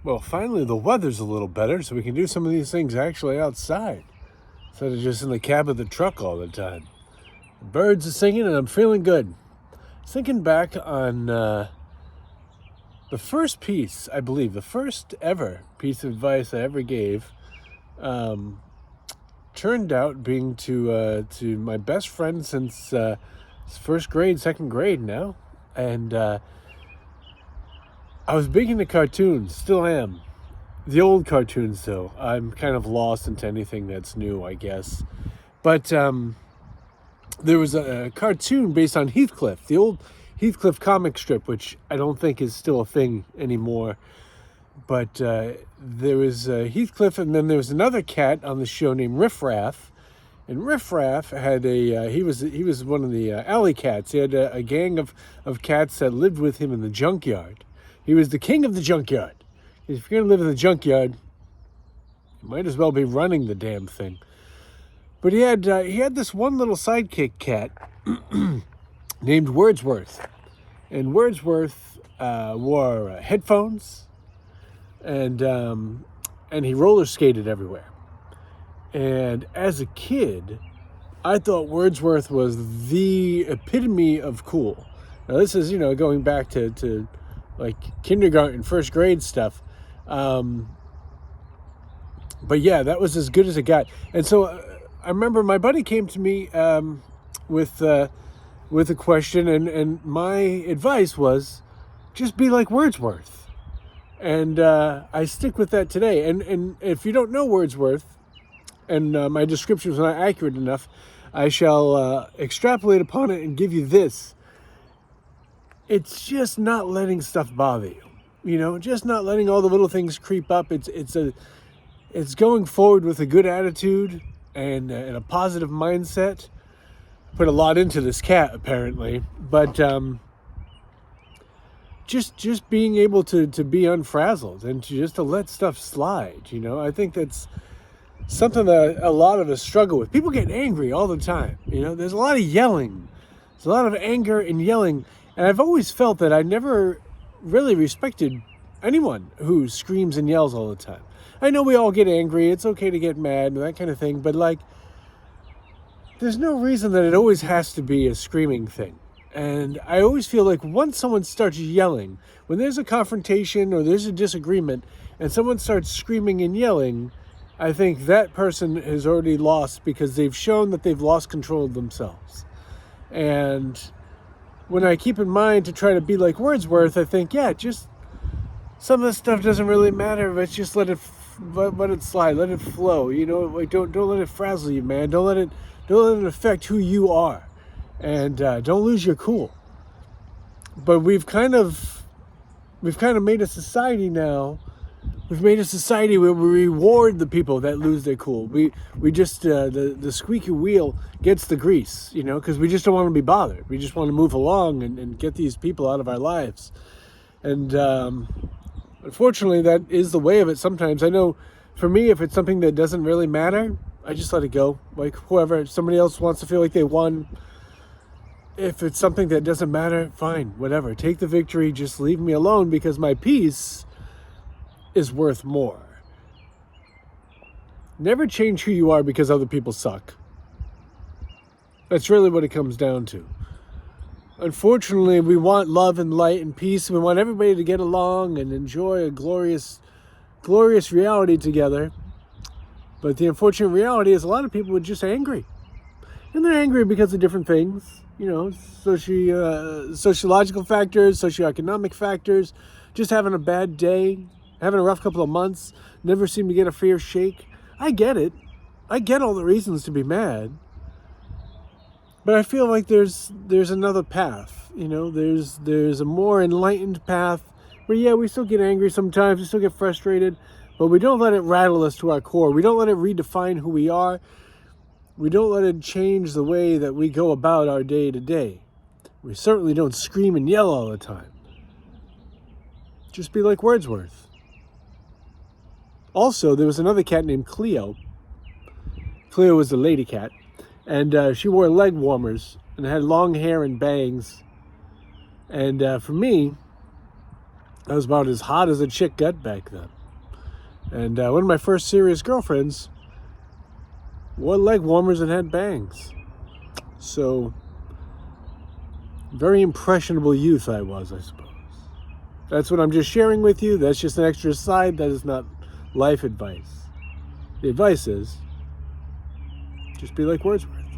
Well, finally the weather's a little better, so we can do some of these things actually outside instead of just in the cab of the truck all the time. The birds are singing, and I'm feeling good. Thinking back on the first piece, I believe, the first ever piece of advice I ever gave, um, turned out being to my best friend since first grade, second grade now, and I was big into cartoons, still am. The old cartoons, though, I'm kind of lost into anything that's new, I guess. But there was a cartoon based on Heathcliff, the old Heathcliff comic strip, which I don't think is still a thing anymore. But there was Heathcliff, and then there was another cat on the show named Riff Raff. And Riff Raff had he was one of the alley cats. He had a gang of cats that lived with him in the junkyard. He was the king of the junkyard. If you're gonna live in the junkyard, you might as well be running the damn thing. But he had this one little sidekick cat named Wordsworth, and Wordsworth wore headphones, and he roller skated everywhere. And as a kid, I thought Wordsworth was the epitome of cool. Now this is going back to like kindergarten, first grade stuff. But yeah, that was as good as it got. And so I remember my buddy came to me with a question, and my advice was just be like Wordsworth. And I stick with that today. And if you don't know Wordsworth, and my description was not accurate enough, I shall extrapolate upon it and give you this. It's just not letting stuff bother you. Just not letting all the little things creep up. It's going forward with a good attitude and a positive mindset. Put a lot into this cat apparently, but just being able to be unfrazzled and to let stuff slide. I think that's something that a lot of us struggle with. People get angry all the time. There's a lot of yelling. There's a lot of anger and yelling. And I've always felt that I never really respected anyone who screams and yells all the time. I know we all get angry. It's okay to get mad and that kind of thing. But there's no reason that it always has to be a screaming thing. And I always feel like once someone starts yelling, when there's a confrontation or there's a disagreement and someone starts screaming and yelling, I think that person has already lost because they've shown that they've lost control of themselves. And when I keep in mind to try to be like Wordsworth, I think, just some of this stuff doesn't really matter. Let's just let it slide, let it flow. Don't let it frazzle you, man. Don't let it affect who you are, and don't lose your cool. But we've kind of made a society now. We've made a society where we reward the people that lose their cool. We just the squeaky wheel gets the grease, because we just don't want to be bothered. We just want to move along and get these people out of our lives. And unfortunately, that is the way of it sometimes. I know for me, if it's something that doesn't really matter, I just let it go. Like whoever, if somebody else wants to feel like they won. If it's something that doesn't matter, fine, whatever. Take the victory, just leave me alone, because my peace is worth more. Never change who you are because other people suck. That's really what it comes down to. Unfortunately, we want love and light and peace. We want everybody to get along and enjoy a glorious reality together. But the unfortunate reality is a lot of people are just angry. And they're angry because of different things. Sociological factors, socioeconomic factors, just having a bad day, having a rough couple of months, never seem to get a fair shake. I get it. I get all the reasons to be mad. But I feel like there's another path. There's a more enlightened path where, we still get angry sometimes, we still get frustrated, but we don't let it rattle us to our core. We don't let it redefine who we are. We don't let it change the way that we go about our day to day. We certainly don't scream and yell all the time. Just be like Wordsworth. Also, there was another cat named Cleo. Cleo was the lady cat. And she wore leg warmers and had long hair and bangs. And for me, I was about as hot as a chick got back then. And one of my first serious girlfriends wore leg warmers and had bangs. So, very impressionable youth I was, I suppose. That's what I'm just sharing with you. That's just an extra side. That is not life advice. The advice is, just be like Wordsworth.